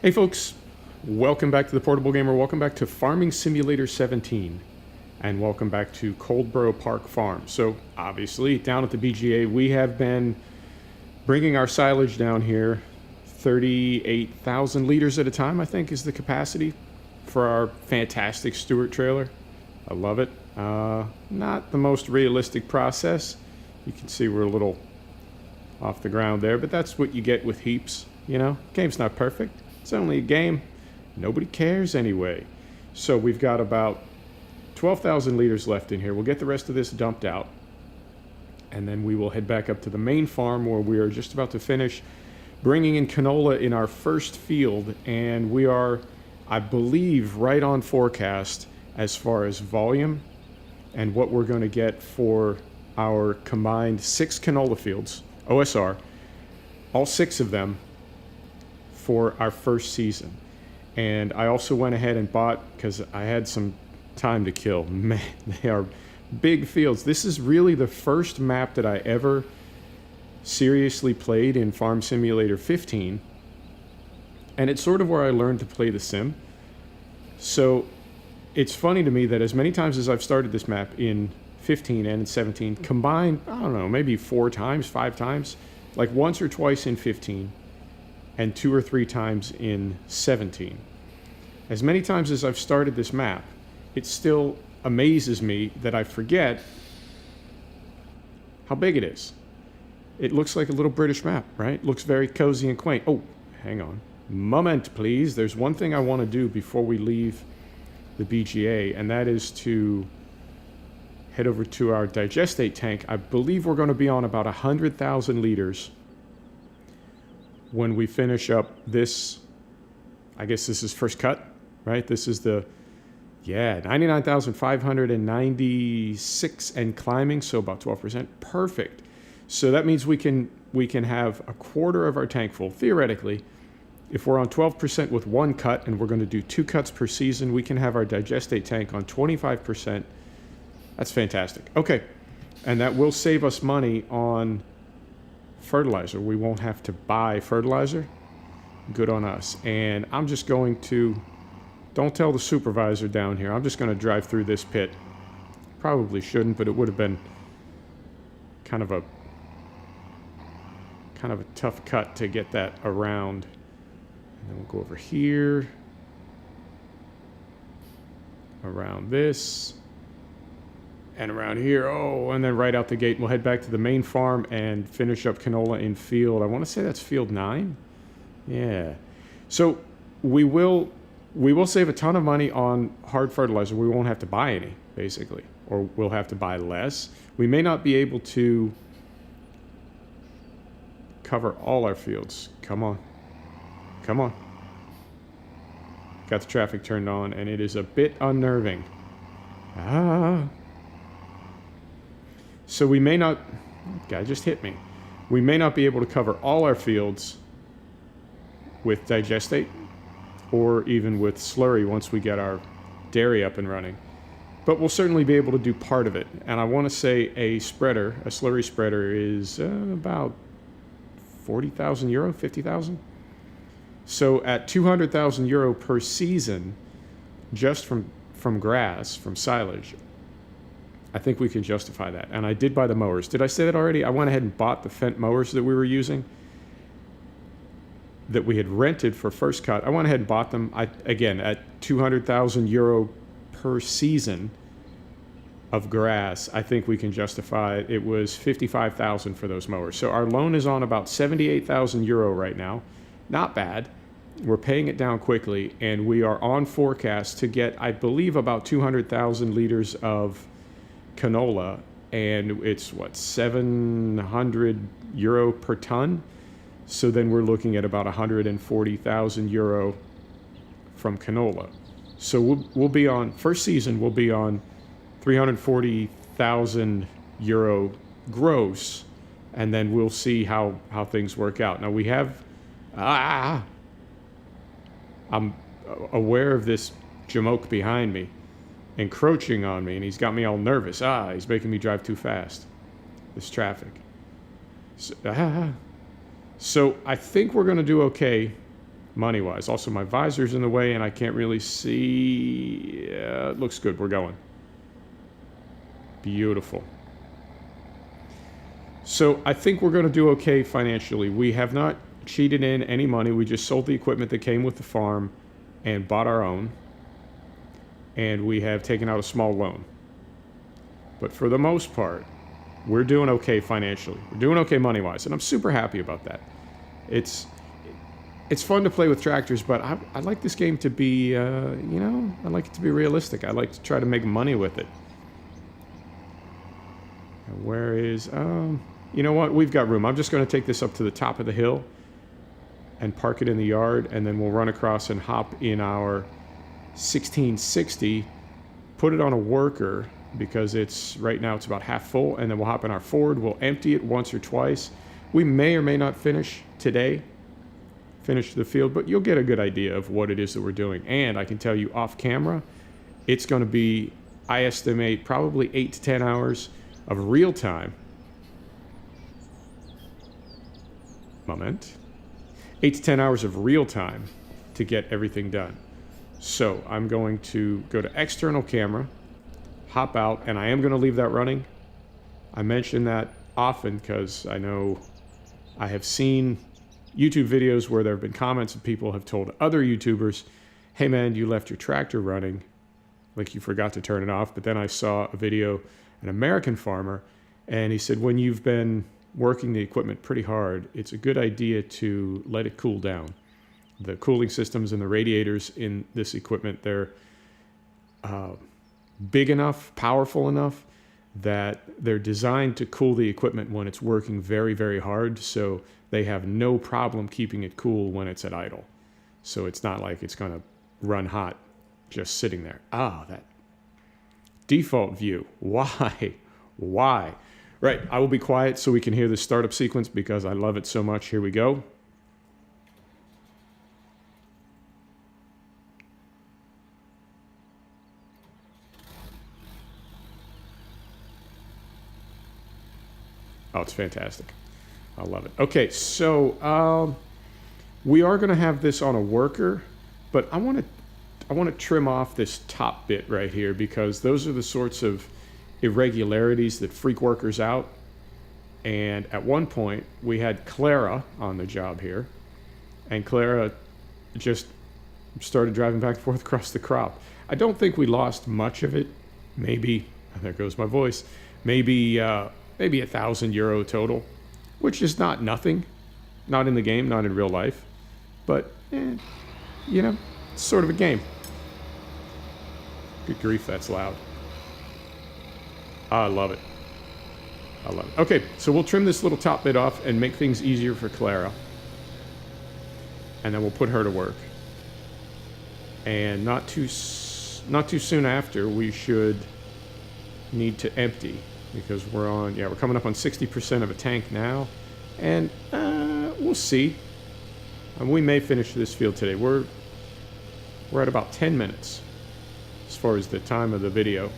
Hey folks, welcome back to the Portable Gamer, welcome back to Farming Simulator 17, and welcome back to Coldborough Park Farm. So obviously down at the BGA we have been bringing our silage down here, 38,000 liters at a time I think is the capacity for our fantastic Stewart trailer. I love it. Not the most realistic process. You can see we're a little off the ground there, but that's what you get with heaps, you know? Game's not perfect. It's only a game. Nobody cares anyway. So we've got about 12,000 liters left in here. We'll get the rest of this dumped out, and then we will head back up to the main farm where we are just about to finish bringing in canola in our first field, and we are, I believe, right on forecast as far as volume and what we're going to get for our combined 6 canola fields, OSR, all 6 of them, for our first season. And I also went ahead and bought, because I had some time to kill. Man, they are big fields. This is really the first map that I ever seriously played in Farm Simulator 15, and it's sort of where I learned to play the sim. So it's funny to me that as many times as I've started this map in 15 and in 17 combined, I don't know, maybe 4 times, 5 times, like once or twice in 15 and 2 or 3 times in 17. As many times as I've started this map, it still amazes me that I forget how big it is. It looks like a little British map, right? It looks very cozy and quaint. Oh, hang on. Moment, please. There's one thing I want to do before we leave the BGA, and that is to head over to our digestate tank. I believe we're going to be on about 100,000 liters when we finish up this. I guess this is first cut, right? This is the, 99,596 and climbing, so about 12%. Perfect. So that means we can have a quarter of our tank full. Theoretically, if we're on 12% with 1 cut and we're going to do 2 cuts per season, we can have our digestate tank on 25%. That's fantastic. Okay, and that will save us money on fertilizer. We won't have to buy fertilizer. Good on us. And I'm just going to, don't tell the supervisor down here, I'm just going to drive through this pit. Probably shouldn't, but it would have been kind of a tough cut to get that around. And then we'll go over here, around this, and around here. Oh, and then right out the gate, we'll head back to the main farm and finish up canola in field. I want to say that's field 9. Yeah. So we will save a ton of money on hard fertilizer. We won't have to buy any, basically, or we'll have to buy less. We may not be able to cover all our fields. Come on. Come on. Got the traffic turned on, and it is a bit unnerving. So we may not, guy just hit me. We may not be able to cover all our fields with digestate or even with slurry once we get our dairy up and running. But we'll certainly be able to do part of it. And I want to say a slurry spreader is about 40,000 euro, 50,000. So at 200,000 euro per season, just from grass, from silage, I think we can justify that. And I did buy the mowers. Did I say that already? I went ahead and bought the Fendt mowers that we were using, that we had rented for first cut. I went ahead and bought them. Again, at 200,000 euro per season of grass, I think we can justify it. It was 55,000 for those mowers. So our loan is on about 78,000 euro right now. Not bad. We're paying it down quickly, and we are on forecast to get, I believe, about 200,000 liters of canola, and it's what, 700 euro per ton. So then we're looking at about 140,000 euro from canola. So we'll be on, first season we'll be on 340,000 euro gross, and then we'll see how things work out. Now we have, I'm aware of this jamoke behind me encroaching on me, and he's got me all nervous. He's making me drive too fast. This traffic. So I think we're going to do okay money-wise. Also, my visor's in the way, and I can't really see. It looks good. We're going. Beautiful. So I think we're going to do okay financially. We have not cheated in any money. We just sold the equipment that came with the farm and bought our own. And we have taken out a small loan. But for the most part, we're doing okay financially. We're doing okay money-wise, and I'm super happy about that. It's fun to play with tractors, but I like this game to be, I like it to be realistic. I like to try to make money with it. Where is, you know what? We've got room. I'm just going to take this up to the top of the hill and park it in the yard, and then we'll run across and hop in our 1660, put it on a worker because right now it's about half full, and then we'll hop in our Ford. We'll empty it once or twice. We may or may not finish today, finish the field, but you'll get a good idea of what it is that we're doing. And I can tell you off camera, it's going to be, I estimate, probably 8 to 10 hours of real time. 8 to 10 hours of real time to get everything done. So I'm going to go to external camera, hop out, and I am going to leave that running. I mention that often because I know I have seen YouTube videos where there have been comments and people have told other YouTubers, hey man, you left your tractor running, like you forgot to turn it off. But then I saw a video, an American farmer, and he said when you've been working the equipment pretty hard, it's a good idea to let it cool down. The cooling systems and the radiators in this equipment, they're big enough, powerful enough that they're designed to cool the equipment when it's working very, very hard. So they have no problem keeping it cool when it's at idle. So it's not like it's going to run hot just sitting there. Ah, that default view. Why? Why? Right, I will be quiet so we can hear the startup sequence because I love it so much. Here we go. Oh, it's fantastic. I love it. Okay, so we are going to have this on a worker, but I want to trim off this top bit right here because those are the sorts of irregularities that freak workers out. And at one point, we had Clara on the job here, and Clara just started driving back and forth across the crop. I don't think we lost much of it. Maybe, there goes my voice, maybe €1,000 total, which is not nothing, not in the game, not in real life, but it's sort of a game. Good grief, that's loud. I love it. I love it. Okay, so we'll trim this little top bit off and make things easier for Clara, and then we'll put her to work. And not too soon after, we should need to empty. Because we're coming up on 60% of a tank now, and we'll see. We may finish this field today. We're at about 10 minutes as far as the time of the video.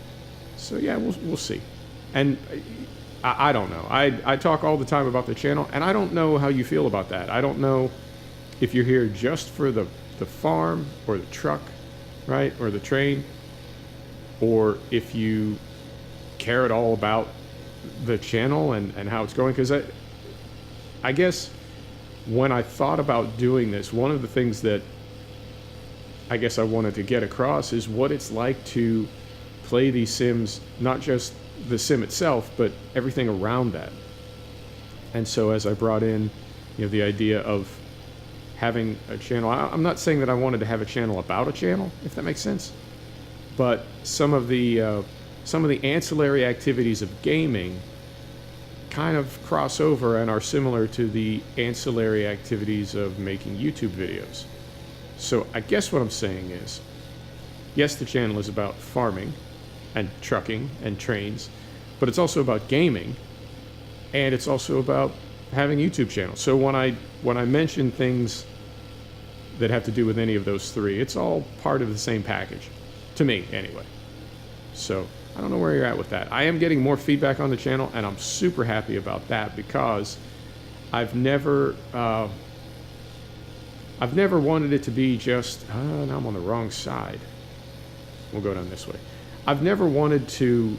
So yeah, we'll see. And I don't know. I talk all the time about the channel, and I don't know how you feel about that. I don't know if you're here just for the farm or the truck, right, or the train, or if you care at all about the channel and how it's going. Because I guess when I thought about doing this, one of the things that I guess I wanted to get across is what it's like to play these sims, not just the sim itself, but everything around that. And so as I brought in the idea of having a channel, I'm not saying that I wanted to have a channel about a channel, if that makes sense, but some of the ancillary activities of gaming kind of cross over and are similar to the ancillary activities of making YouTube videos. So I guess what I'm saying is, yes, the channel is about farming and trucking and trains, but it's also about gaming, and it's also about having YouTube channels. So when I mention things that have to do with any of those three, it's all part of the same package, to me anyway. So I don't know where you're at with that. I am getting more feedback on the channel, and I'm super happy about that because I've never I've never wanted it to be just, now I'm on the wrong side. We'll go down this way. I've never wanted to,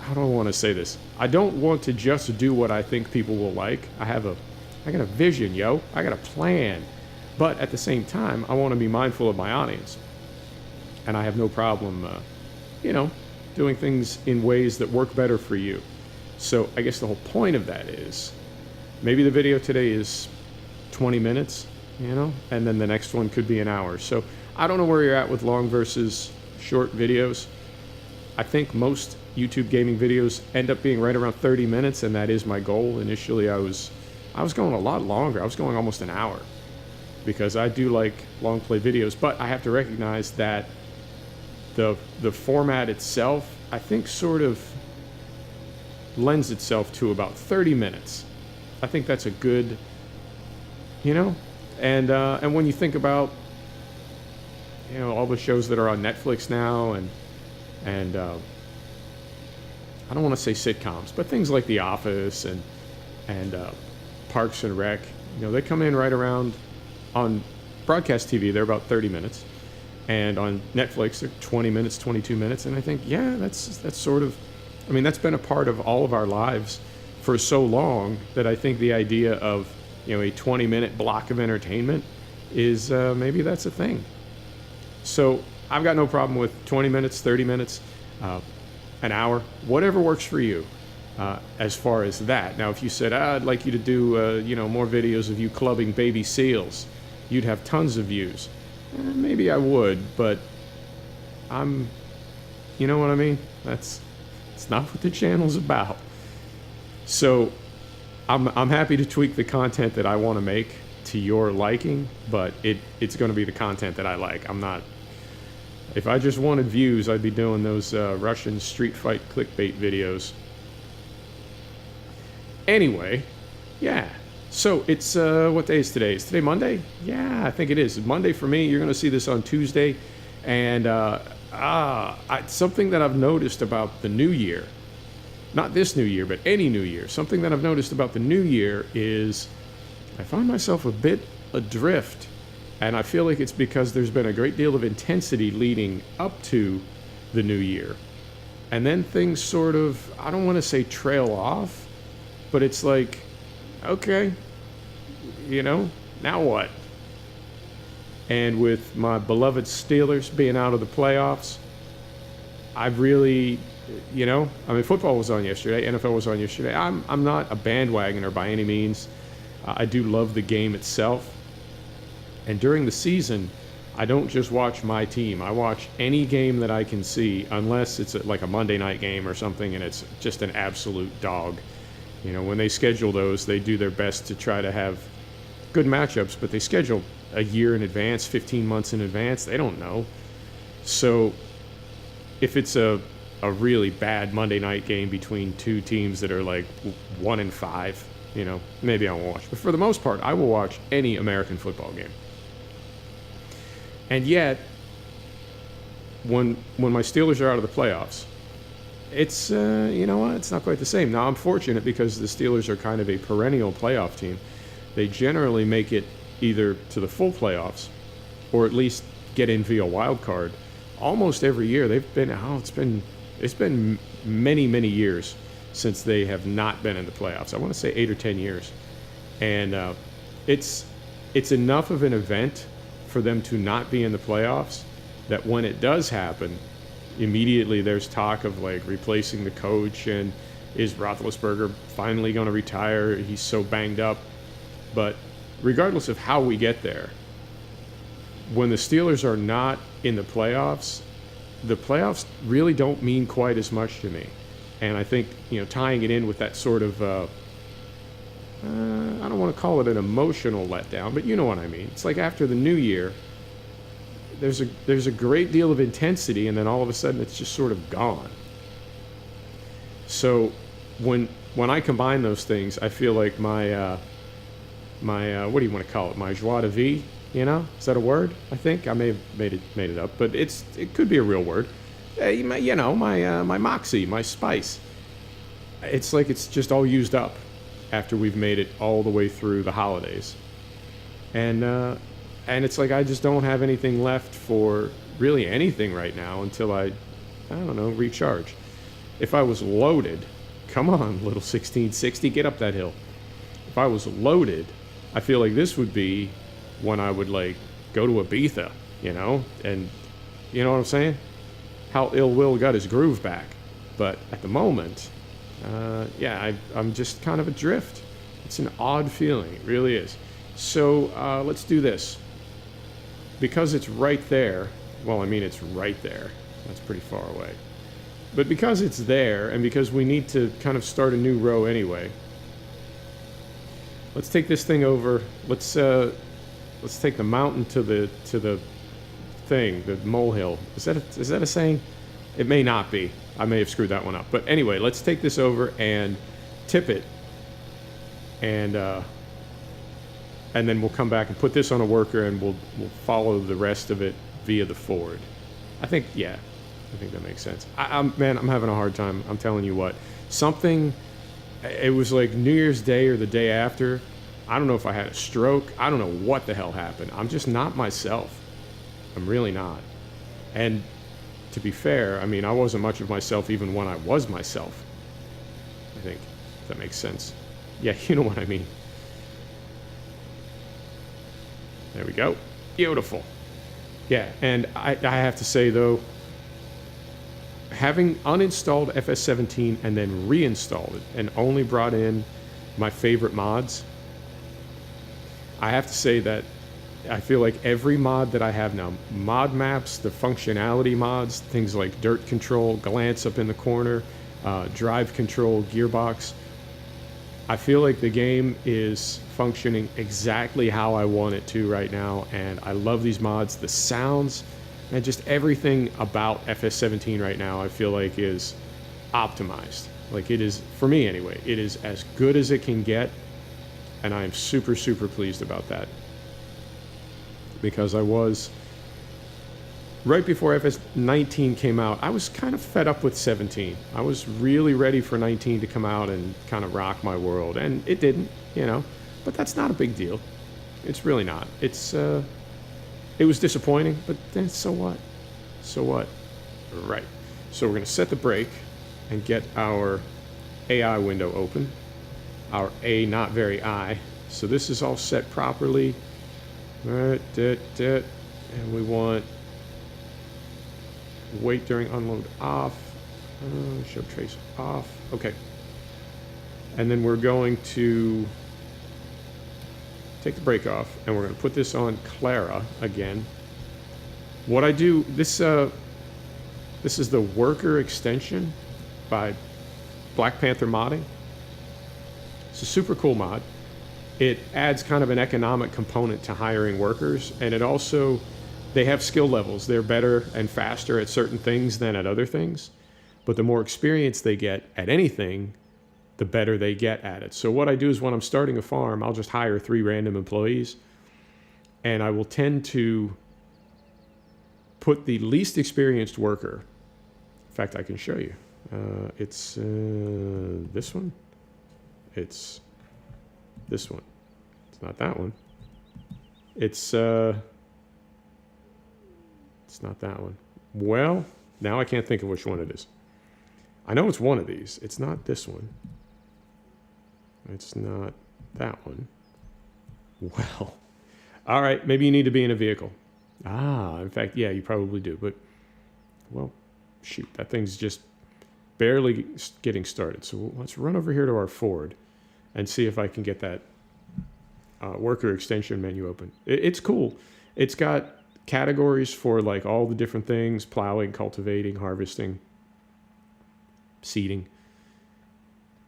how do I want to say this? I don't want to just do what I think people will like. I got a vision, yo. I got a plan. But at the same time, I want to be mindful of my audience. And I have no problem, doing things in ways that work better for you. So I guess the whole point of that is, maybe the video today is 20 minutes, and then the next one could be an hour. So I don't know where you're at with long versus short videos. I think most YouTube gaming videos end up being right around 30 minutes, and that is my goal. Initially, I was going a lot longer. I was going almost an hour because I do like long play videos, but I have to recognize that the format itself, I think, sort of lends itself to about 30 minutes. I think that's a good, and when you think about, all the shows that are on Netflix now, and I don't want to say sitcoms, but things like The Office and Parks and Rec, they come in right around, on broadcast TV, they're about 30 minutes. And on Netflix, they're 20 minutes, 22 minutes. And I think, yeah, that's sort of, that's been a part of all of our lives for so long that I think the idea of, a 20-minute block of entertainment is, maybe that's a thing. So I've got no problem with 20 minutes, 30 minutes, an hour, whatever works for you, as far as that. Now, if you said, I'd like you to do, more videos of you clubbing baby seals, you'd have tons of views. Maybe I would, but you know what I mean? It's not what the channel's about. So I'm happy to tweak the content that I want to make to your liking, but it's going to be the content that I like. If I just wanted views, I'd be doing those Russian street fight clickbait videos. Anyway, yeah. So it's, what day is today? Is today Monday? Yeah, I think it is. Monday for me. You're going to see this on Tuesday. And something that I've noticed about the new year, not this new year, but any new year, something that I've noticed about the new year is I find myself a bit adrift. And I feel like it's because there's been a great deal of intensity leading up to the new year. And then things sort of, I don't want to say trail off, but it's like, okay, now what? And with my beloved Steelers being out of the playoffs, I've really, football was on yesterday, NFL was on yesterday. I'm not a bandwagoner by any means. I do love the game itself. And during the season, I don't just watch my team. I watch any game that I can see, unless it's like a Monday night game or something and it's just an absolute dog. When they schedule those, they do their best to try to have good matchups, but they schedule a year in advance, 15 months in advance. They don't know. So if it's a really bad Monday night game between two teams that are like 1-5, maybe I won't watch. But for the most part, I will watch any American football game. And yet, when my Steelers are out of the playoffs, it's, it's not quite the same. Now, I'm fortunate because the Steelers are kind of a perennial playoff team. They generally make it either to the full playoffs or at least get in via wild card almost every year. They've been, it's been many, many years since they have not been in the playoffs. I want to say 8 or 10 years. And it's enough of an event for them to not be in the playoffs that when it does happen, immediately there's talk of like replacing the coach, and is Roethlisberger finally going to retire? He's so banged up. But regardless of how we get there, when the Steelers are not in the playoffs really don't mean quite as much to me. And I think, tying it in with that sort of, I don't want to call it an emotional letdown, but you know what I mean. It's like after the new year, there's a great deal of intensity, and then all of a sudden it's just sort of gone. So when I combine those things, I feel like my what do you want to call it? My joie de vivre, Is that a word? I think I may have made it up, but it could be a real word. My moxie, my spice. It's like it's just all used up after we've made it all the way through the holidays. And it's like I just don't have anything left for really anything right now until I don't know, recharge. If I was loaded, come on, little 1660, get up that hill. If I was loaded, I feel like this would be when I would like go to Ibiza, you know, and you know what I'm saying? How Ill Will got his groove back. But at the moment, yeah, I'm just kind of adrift. It's an odd feeling, it really is. So let's do this. Because it's right there, well, I mean, it's right there. That's pretty far away. But because it's there, and because we need to kind of start a new row anyway, let's take this thing over. Let's take the mountain to the thing, the molehill. Is that a saying? It may not be. I may have screwed that one up. But anyway, let's take this over and tip it, and then we'll come back and put this on a worker, and we'll follow the rest of it via the Ford. I think that makes sense. Man, I'm having a hard time. I'm telling you what. It was like New Year's Day or the day after. I don't know if I had a stroke. I don't know what the hell happened. I'm just not myself. I'm really not. And to be fair, I mean, I wasn't much of myself even when I was myself. I think that makes sense. Yeah, you know what I mean. There we go. Beautiful. Yeah, and I have to say, though, having uninstalled FS17 and then reinstalled it and only brought in my favorite mods, I have to say that I feel like every mod that I have now, mod maps, the functionality mods, things like dirt control, glance up in the corner, drive control, gearbox, I feel like the game is functioning exactly how I want it to right now, and I love these mods. The sounds and just everything about FS17 right now I feel like is optimized. Like it is, for me anyway, it is as good as it can get, and I am super, super pleased about that. Because I was, right before FS19 came out, I was kind of fed up with 17. I was really ready for 19 to come out and kind of rock my world, and it didn't, you know, but that's not a big deal. It's really not. It was disappointing, but then so what? So what? Right. So we're going to set the brake and get our AI window open. Our A not very I. So this is all set properly. And we want wait during unload off. Show trace off. Okay. And then we're going to take the brake off, and we're going to put this on Clara again. What I do, this is the worker extension by Black Panther Modding. It's a super cool mod. It adds kind of an economic component to hiring workers, and it also, they have skill levels. They're better and faster at certain things than at other things, but the more experience they get at anything, the better they get at it. So what I do is when I'm starting a farm, I'll just hire 3 random employees, and I will tend to put the least experienced worker. In fact, I can show you. It's this one. It's this one. It's not that one. It's not that one. Well, now I can't think of which one it is. I know it's one of these. It's not this one. It's not that one. Well, all right, maybe you need to be in a vehicle. In fact, yeah, you probably do. But, well, shoot, that thing's just barely getting started. So let's run over here to our Ford and see if I can get that worker extension menu open. It's cool. It's got categories for like all the different things: plowing, cultivating, harvesting, seeding.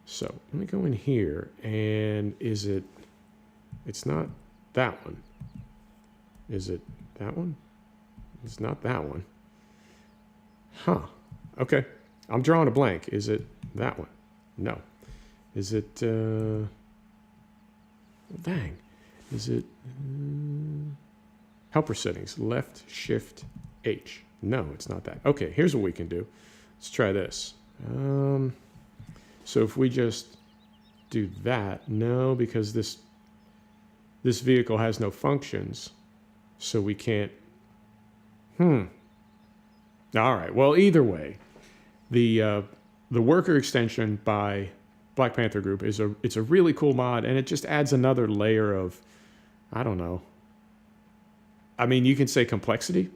So let me go in here, and it's not that one. Is it that one? It's not that one. Huh. Okay. I'm drawing a blank. Is it that one? No. Is it, dang. Is it, helper settings, left, shift, H. No, it's not that. Okay, here's what we can do. Let's try this. So if we just do that, no, because this, this vehicle has no functions, so we can't. All right. Well, either way, the worker extension by Black Panther Group it's a really cool mod, and it just adds another layer of, I don't know. I mean, you can say complexity,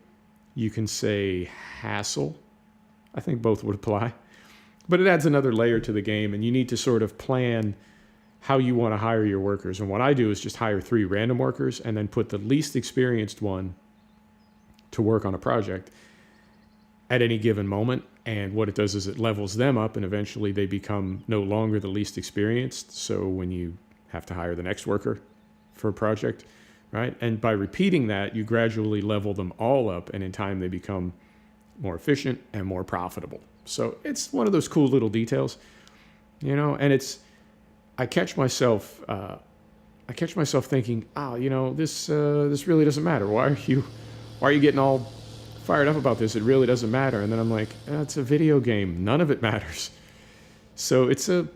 you can say hassle. I think both would apply, but it adds another layer to the game, and you need to sort of plan how you want to hire your workers. And what I do is just hire 3 random workers and then put the least experienced one to work on a project at any given moment. And what it does is it levels them up, and eventually they become no longer the least experienced. So when you have to hire the next worker for a project, right? And by repeating that, you gradually level them all up, and in time they become more efficient and more profitable. So it's one of those cool little details, and I catch myself thinking, this really doesn't matter. Why are you getting all fired up about this? It really doesn't matter. And then I'm like, it's a video game. None of it matters. So it's a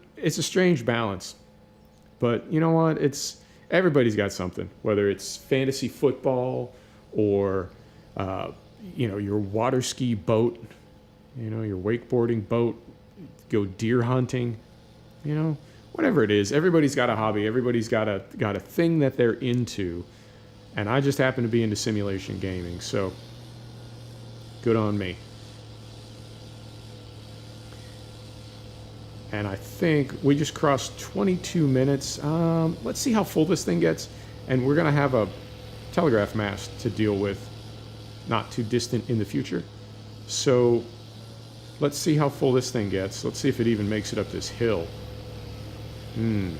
strange balance. But you know what? Everybody's got something, whether it's fantasy football or your water ski boat, your wakeboarding boat, go deer hunting, whatever it is. Everybody's got a hobby. Everybody's got a thing that they're into. And I just happen to be into simulation gaming. So good on me. And I think we just crossed 22 minutes. Let's see how full this thing gets. And we're going to have a telegraph mast to deal with not too distant in the future. So let's see how full this thing gets. Let's see if it even makes it up this hill. In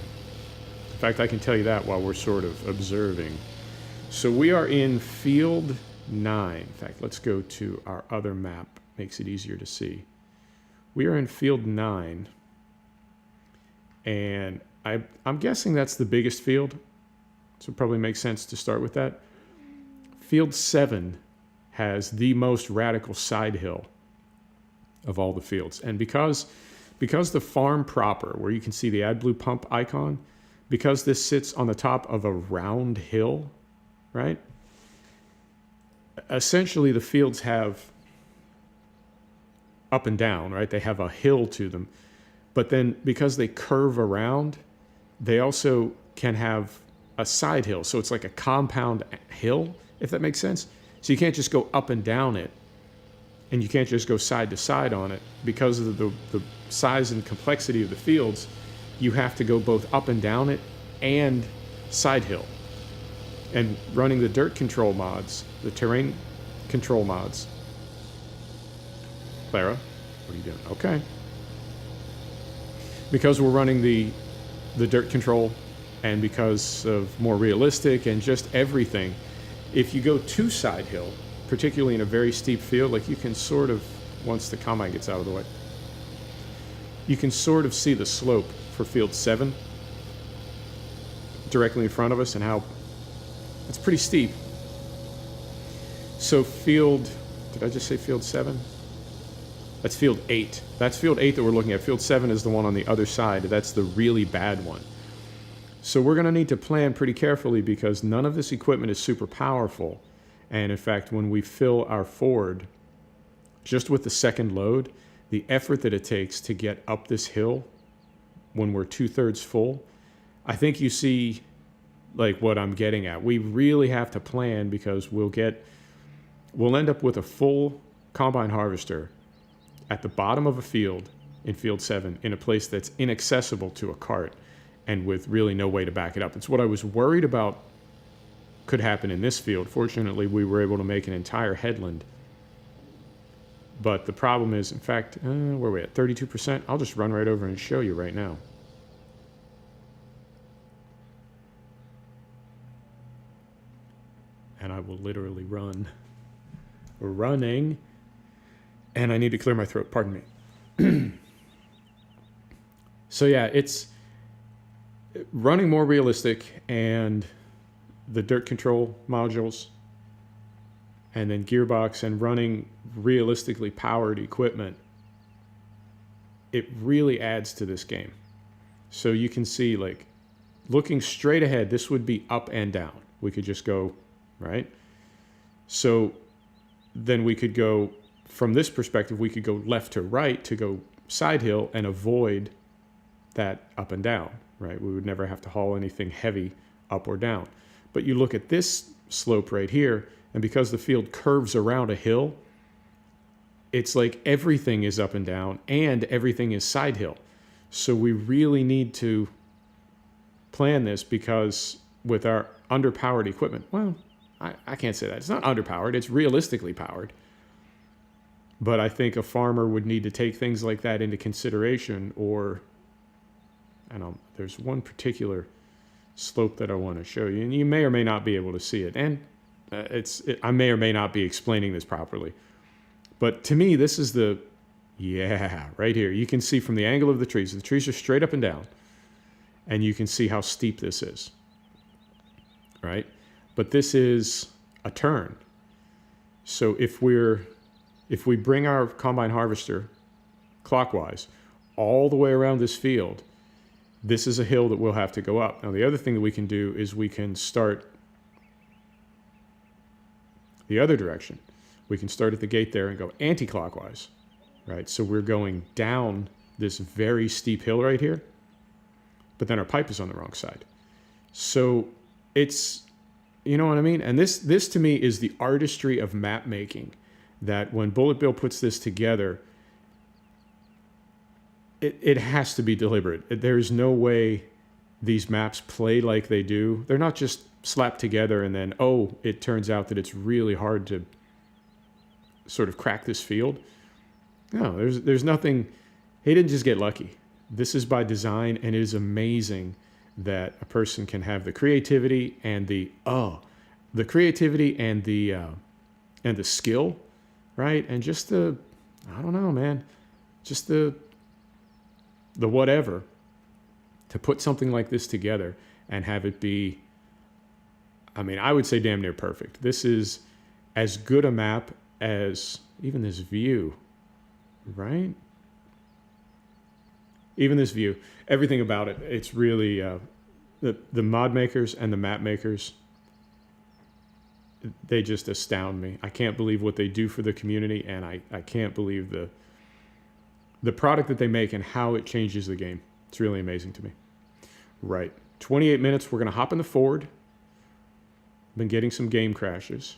fact, I can tell you that while we're sort of observing. So we are in field 9. In fact, let's go to our other map. Makes it easier to see. We are in field 9. And I'm guessing that's the biggest field. So it probably makes sense to start with that. Field 7 has the most radical side hill of all the fields. And because the farm proper, where you can see the AdBlue pump icon, because this sits on the top of a round hill, right? Essentially, the fields have up and down, right? They have a hill to them. But then because they curve around, they also can have a side hill. So it's like a compound hill, if that makes sense. So you can't just go up and down it, and you can't just go side to side on it. Because of the size and complexity of the fields, you have to go both up and down it and side hill. And running the dirt control mods, the terrain control mods. Clara, what are you doing? Okay. Because we're running the dirt control, and because of more realistic and just everything, if you go too side hill, particularly in a very steep field, like you can sort of, once the combine gets out of the way, you can sort of see the slope for field 7 directly in front of us, and how it's pretty steep. So did I just say field 7? That's field 8. That's field 8 that we're looking at. Field 7 is the one on the other side. That's the really bad one. So we're going to need to plan pretty carefully, because none of this equipment is super powerful. And in fact, when we fill our Ford, just with the second load, the effort that it takes to get up this hill when we're 2/3 full, I think you see like what I'm getting at. We really have to plan, because we'll end up with a full combine harvester at the bottom of a field in field 7 in a place that's inaccessible to a cart, and with really no way to back it up. It's what I was worried about could happen in this field. Fortunately, we were able to make an entire headland. But the problem is, in fact, where are we at? 32%? I'll just run right over and show you right now. And I will literally run. We're running. And I need to clear my throat, pardon me. So yeah, it's running more realistic, and the dirt control modules, and then gearbox, and running realistically powered equipment, it really adds to this game. So you can see, like, looking straight ahead, this would be up and down. We could just go, right? So then we could go, from this perspective, we could go left to right to go side hill and avoid that up and down, right? We would never have to haul anything heavy up or down. But you look at this slope right here, and because the field curves around a hill, it's like everything is up and down and everything is side hill. So we really need to plan this, because with our underpowered equipment, well, I can't say that. It's not underpowered, it's realistically powered. But I think a farmer would need to take things like that into consideration, or, there's one particular slope that I want to show you, and you may or may not be able to see it. And I may or may not be explaining this properly. But to me, this is right here. You can see from the angle of the trees are straight up and down. And you can see how steep this is, right? But this is a turn. So if we bring our combine harvester clockwise all the way around this field, this is a hill that we'll have to go up. Now, the other thing that we can do is we can start the other direction. We can start at the gate there and go anti-clockwise, right? So we're going down this very steep hill right here, but then our pipe is on the wrong side. So it's, you know what I mean? And this to me is the artistry of map making, that when Bullet Bill puts this together, it has to be deliberate. There's no way these maps play like they do. They're not just slapped together and then, oh, it turns out that it's really hard to sort of crack this field. No, there's nothing. He didn't just get lucky. This is by design, and it is amazing that a person can have the creativity and the creativity and the skill, right? And just the, I don't know, man, just the whatever, to put something like this together and have it be, I mean, I would say damn near perfect. This is as good a map as even this view, right? Even this view, everything about it, it's really, the mod makers and the map makers, they just astound me. I can't believe what they do for the community, and I can't believe the product that they make and how it changes the game. It's really amazing to me. Right, 28 minutes, we're gonna hop in the Ford. Been getting some game crashes.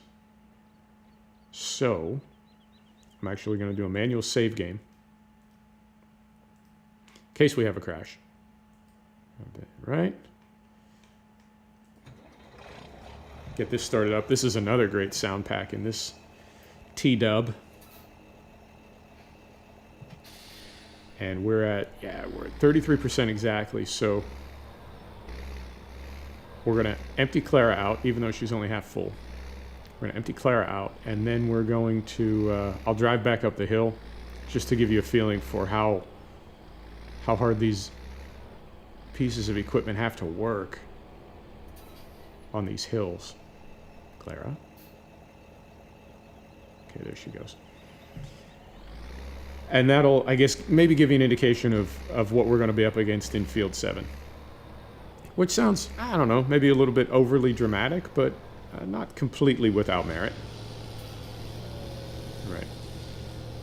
So, I'm actually gonna do a manual save game, in case we have a crash. Right? Get this started up. This is another great sound pack in this T-dub. And we're at 33% exactly, so we're gonna empty Clara out, even though she's only half full. We're gonna empty Clara out, and then we're going to, I'll drive back up the hill, just to give you a feeling for how hard these pieces of equipment have to work on these hills. Clara. Okay, there she goes. And that'll, I guess, maybe give you an indication of what we're going to be up against in Field 7. Which sounds, I don't know, maybe a little bit overly dramatic, but not completely without merit. Right.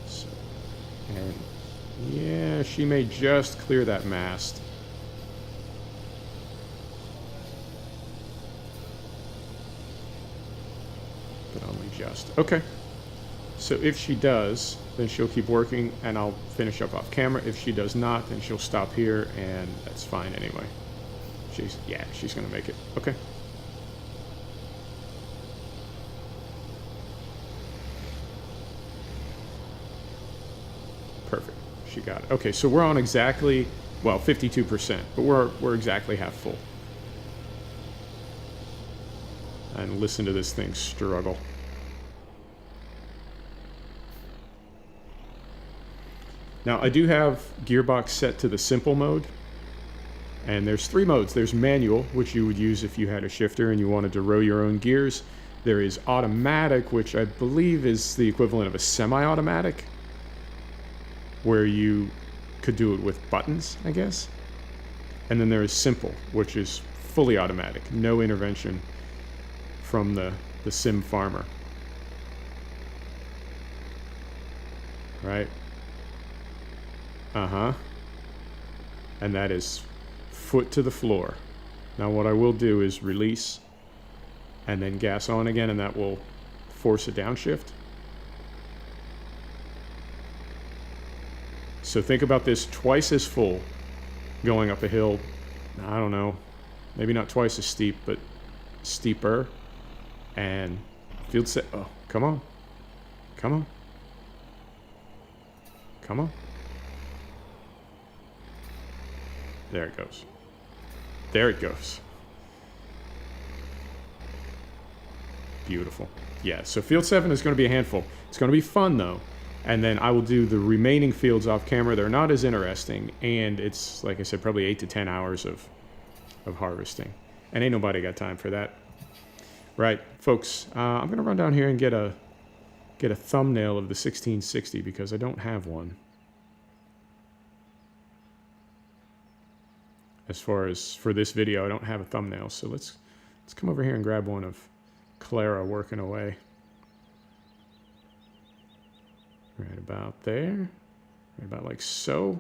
So, and yeah, she may just clear that mast. But only just. Okay. So if she does, then she'll keep working, and I'll finish up off camera. If she does not, then she'll stop here, and that's fine anyway. She's gonna make it. Okay. Perfect. She got it. Okay, so we're on exactly, well, 52%, but we're exactly half full. And listen to this thing struggle. Now, I do have gearbox set to the simple mode, and there's 3 modes. There's manual, which you would use if you had a shifter and you wanted to row your own gears. There is automatic, which I believe is the equivalent of a semi-automatic, where you could do it with buttons, I guess. And then there is simple, which is fully automatic. No intervention from the sim farmer. Right? Uh-huh. And that is foot to the floor. Now what I will do is release and then gas on again, and that will force a downshift. So think about this twice as full going up a hill. I don't know, maybe not twice as steep, but steeper. And field set. Oh, come on. Come on. Come on. There it goes. There it goes. Beautiful. Yeah, so field 7 is going to be a handful. It's going to be fun, though. And then I will do the remaining fields off camera. They're not as interesting. And it's, like I said, probably 8 to 10 hours of harvesting. And ain't nobody got time for that. Right, folks, I'm going to run down here and get a thumbnail of the 1660 because I don't have one. As far as for this video, I don't have a thumbnail. So let's come over here and grab one of Clara working away. Right about there. Right about like so.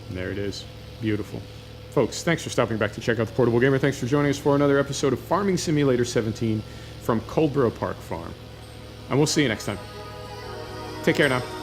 And there it is. Beautiful. Folks, thanks for stopping back to check out the Portable Gamer. Thanks for joining us for another episode of Farming Simulator 17 from Coldborough Park Farm. And we'll see you next time. Take care now.